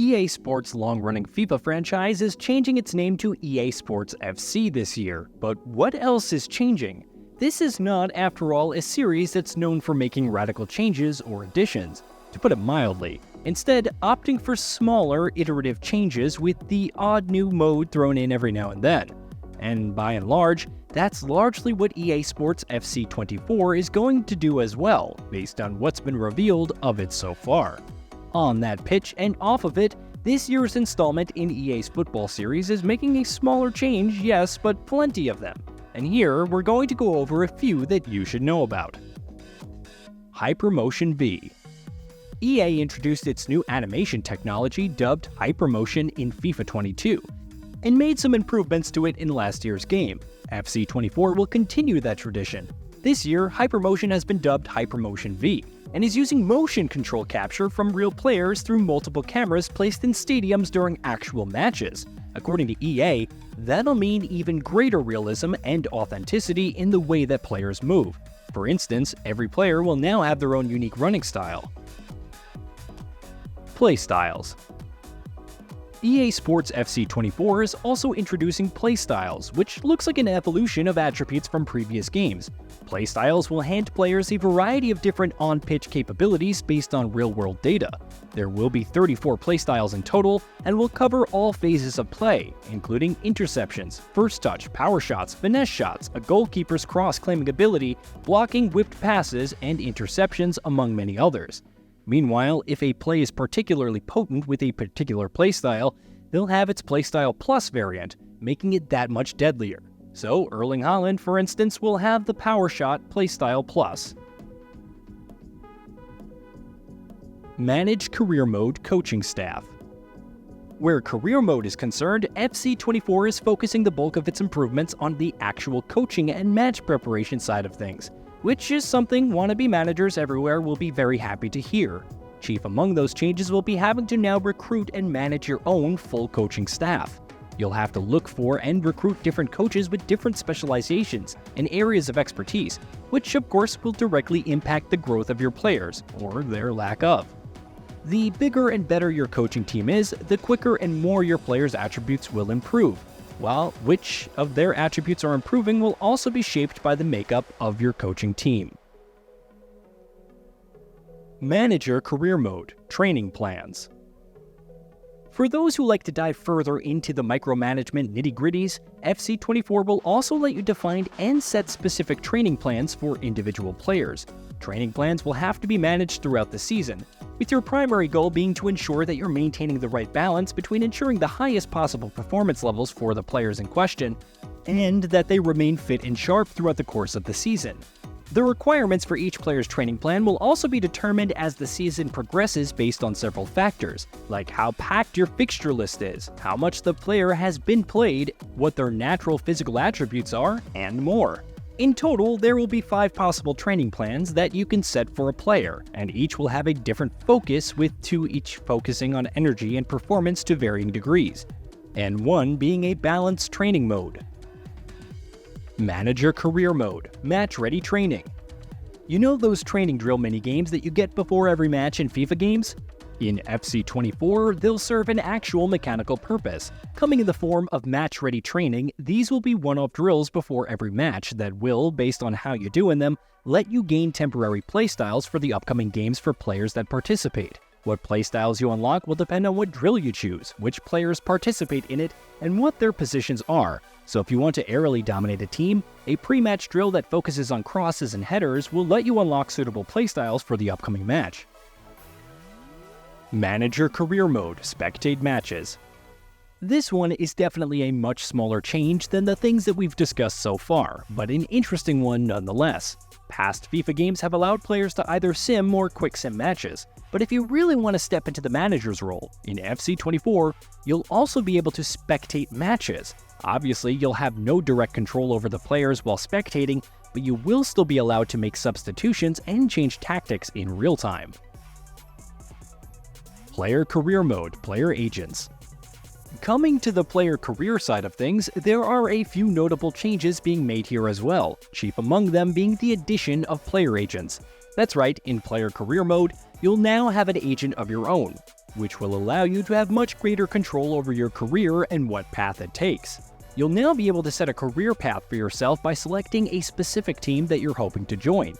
EA Sports' long-running FIFA franchise is changing its name to EA Sports FC this year. But what else is changing? This is not, after all, a series that's known for making radical changes or additions, to put it mildly. Instead, opting for smaller, iterative changes with the odd new mode thrown in every now and then. And by and large, that's largely what EA Sports FC 24 is going to do as well, based on what's been revealed of it so far. On that pitch and off of it, this year's installment in EA's football series is making a smaller change, yes, but plenty of them. And here, we're going to go over a few that you should know about. Hypermotion V. EA introduced its new animation technology dubbed Hypermotion in FIFA 22, and made some improvements to it in last year's game. FC 24 will continue that tradition. This year, Hypermotion has been dubbed Hypermotion V, and is using motion control capture from real players through multiple cameras placed in stadiums during actual matches. According to EA, that'll mean even greater realism and authenticity in the way that players move. For instance, every player will now have their own unique running style. Playstyles. EA Sports FC 24 is also introducing playstyles, which looks like an evolution of attributes from previous games. Playstyles will hand players a variety of different on-pitch capabilities based on real-world data. There will be 34 playstyles in total, and will cover all phases of play, including interceptions, first touch, power shots, finesse shots, a goalkeeper's cross-claiming ability, blocking whipped passes, and interceptions, among many others. Meanwhile, if a play is particularly potent with a particular playstyle, they'll have its Playstyle Plus variant, making it that much deadlier. So, Erling Haaland, for instance, will have the Power Shot Playstyle Plus. Manage Career Mode Coaching Staff. Where Career Mode is concerned, FC 24 is focusing the bulk of its improvements on the actual coaching and match preparation side of things, which is something wannabe managers everywhere will be very happy to hear. Chief among those changes will be having to now recruit and manage your own full coaching staff. You'll have to look for and recruit different coaches with different specializations and areas of expertise, which of course will directly impact the growth of your players, or their lack of. The bigger and better your coaching team is, the quicker and more your players' attributes will improve. While which of their attributes are improving will also be shaped by the makeup of your coaching team. Manager Career Mode Training Plans. For those who like to dive further into the micromanagement nitty-gritties, FC 24 will also let you define and set specific training plans for individual players. Training plans will have to be managed throughout the season, with your primary goal being to ensure that you're maintaining the right balance between ensuring the highest possible performance levels for the players in question, and that they remain fit and sharp throughout the course of the season. The requirements for each player's training plan will also be determined as the season progresses based on several factors, like how packed your fixture list is, how much the player has been played, what their natural physical attributes are, and more. In total, there will be 5 possible training plans that you can set for a player, and each will have a different focus, with 2 each focusing on energy and performance to varying degrees, and 1 being a balanced training mode. Manager Career Mode Match Ready Training. You know those training drill mini-games that you get before every match in FIFA games? In FC 24, they'll serve an actual mechanical purpose. Coming in the form of match-ready training, these will be one-off drills before every match that will, based on how you do in them, let you gain temporary playstyles for the upcoming games for players that participate. What playstyles you unlock will depend on what drill you choose, which players participate in it, and what their positions are. So if you want to aerially dominate a team, a pre-match drill that focuses on crosses and headers will let you unlock suitable playstyles for the upcoming match. Manager Career Mode Spectate Matches. This one is definitely a much smaller change than the things that we've discussed so far, but an interesting one nonetheless. Past FIFA games have allowed players to either sim or quick sim matches, but if you really want to step into the manager's role, in FC 24, you'll also be able to spectate matches. Obviously, you'll have no direct control over the players while spectating, but you will still be allowed to make substitutions and change tactics in real time. Player Career Mode Player Agents. Coming to the player career side of things, there are a few notable changes being made here as well, chief among them being the addition of player agents. That's right, in player career mode, you'll now have an agent of your own. which will allow you to have much greater control over your career and what path it takes. You'll now be able to set a career path for yourself by selecting a specific team that you're hoping to join,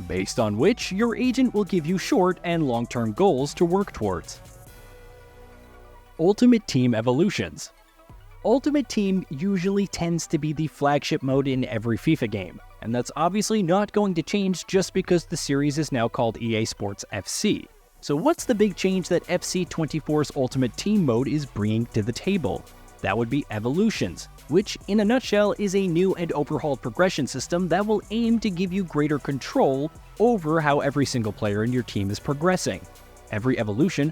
based on which your agent will give you short and long-term goals to work towards. Ultimate Team Evolutions. Ultimate Team usually tends to be the flagship mode in every FIFA game, and that's obviously not going to change just because the series is now called EA Sports FC. So what's the big change that FC 24's Ultimate Team mode is bringing to the table? That would be Evolutions, which in a nutshell is a new and overhauled progression system that will aim to give you greater control over how every single player in your team is progressing. Every evolution,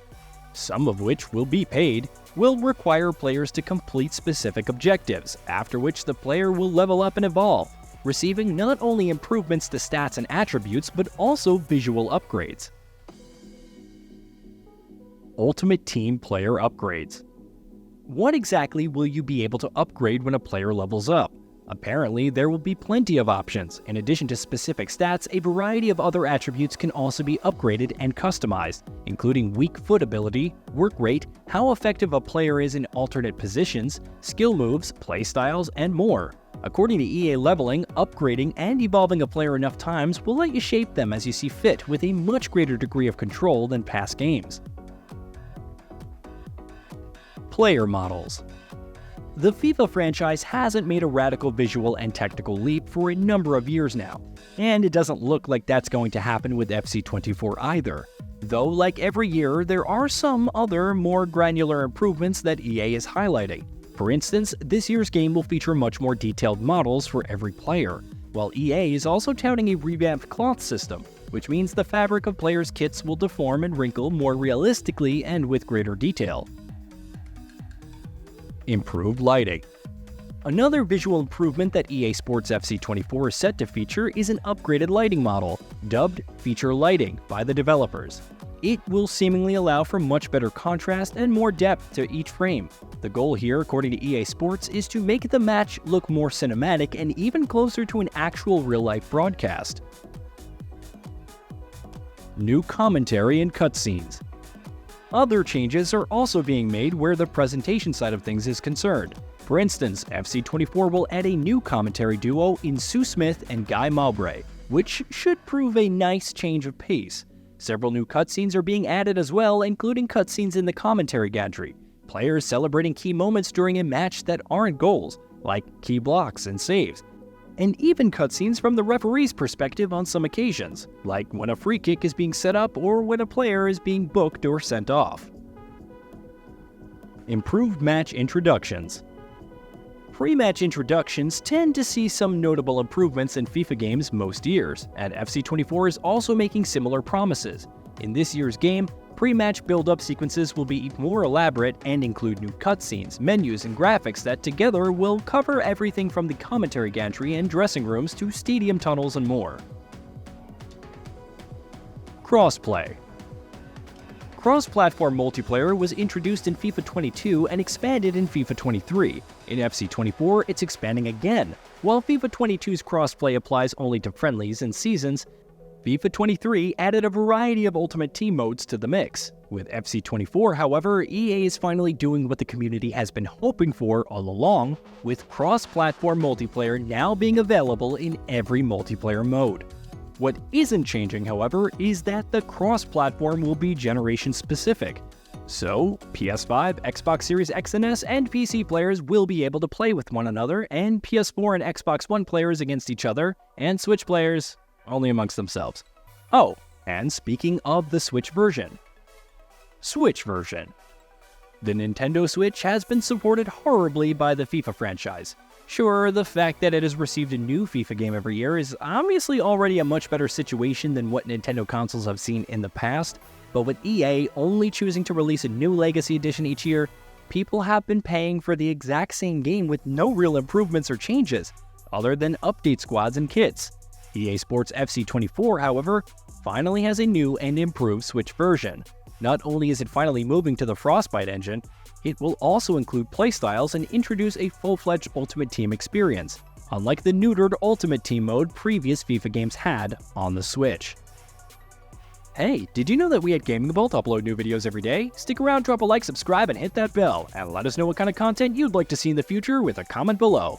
some of which will be paid, will require players to complete specific objectives, after which the player will level up and evolve, receiving not only improvements to stats and attributes, but also visual upgrades. Ultimate Team Player Upgrades. What exactly will you be able to upgrade when a player levels up? Apparently, there will be plenty of options. In addition to specific stats, a variety of other attributes can also be upgraded and customized, including weak foot ability, work rate, how effective a player is in alternate positions, skill moves, playstyles, and more. According to EA Leveling, upgrading and evolving a player enough times will let you shape them as you see fit with a much greater degree of control than past games. Player models. The FIFA franchise hasn't made a radical visual and technical leap for a number of years now, and it doesn't look like that's going to happen with FC 24 either. Though, like every year, there are some other, more granular improvements that EA is highlighting. For instance, this year's game will feature much more detailed models for every player, while EA is also touting a revamped cloth system, which means the fabric of players' kits will deform and wrinkle more realistically and with greater detail. Improved lighting. Another visual improvement that EA Sports FC 24 is set to feature is an upgraded lighting model, dubbed Feature Lighting by the developers. It will seemingly allow for much better contrast and more depth to each frame. The goal here, according to EA Sports, is to make the match look more cinematic and even closer to an actual real-life broadcast. New commentary and cutscenes. Other changes are also being made where the presentation side of things is concerned. For instance, FC 24 will add a new commentary duo in Sue Smith and Guy Mowbray, which should prove a nice change of pace. Several new cutscenes are being added as well, including cutscenes in the commentary gantry, players celebrating key moments during a match that aren't goals, like key blocks and saves, and even cutscenes from the referee's perspective on some occasions, like when a free kick is being set up or when a player is being booked or sent off. Improved match introductions. Pre-match introductions tend to see some notable improvements in FIFA games most years, and FC 24 is also making similar promises. In this year's game, pre-match build-up sequences will be more elaborate and include new cutscenes, menus, and graphics that together will cover everything from the commentary gantry and dressing rooms to stadium tunnels and more. Crossplay. Cross-platform multiplayer was introduced in FIFA 22 and expanded in FIFA 23. In FC 24, it's expanding again. While FIFA 22's crossplay applies only to friendlies and seasons, FIFA 23 added a variety of Ultimate Team modes to the mix. With FC 24, however, EA is finally doing what the community has been hoping for all along, with cross-platform multiplayer now being available in every multiplayer mode. What isn't changing, however, is that the cross-platform will be generation-specific. So, PS5, Xbox Series X and S, and PC players will be able to play with one another, and PS4 and Xbox One players against each other, and Switch players only amongst themselves. Oh, and speaking of the Switch version. Switch version. The Nintendo Switch has been supported horribly by the FIFA franchise. Sure, the fact that it has received a new FIFA game every year is obviously already a much better situation than what Nintendo consoles have seen in the past, but with EA only choosing to release a new Legacy Edition each year, people have been paying for the exact same game with no real improvements or changes, other than update squads and kits. EA Sports FC 24, however, finally has a new and improved Switch version. Not only is it finally moving to the Frostbite engine, it will also include playstyles and introduce a full-fledged Ultimate Team experience, unlike the neutered Ultimate Team mode previous FIFA games had on the Switch. Hey, did you know that we at Gaming Vault upload new videos every day? Stick around, drop a like, subscribe, and hit that bell, and let us know what kind of content you'd like to see in the future with a comment below.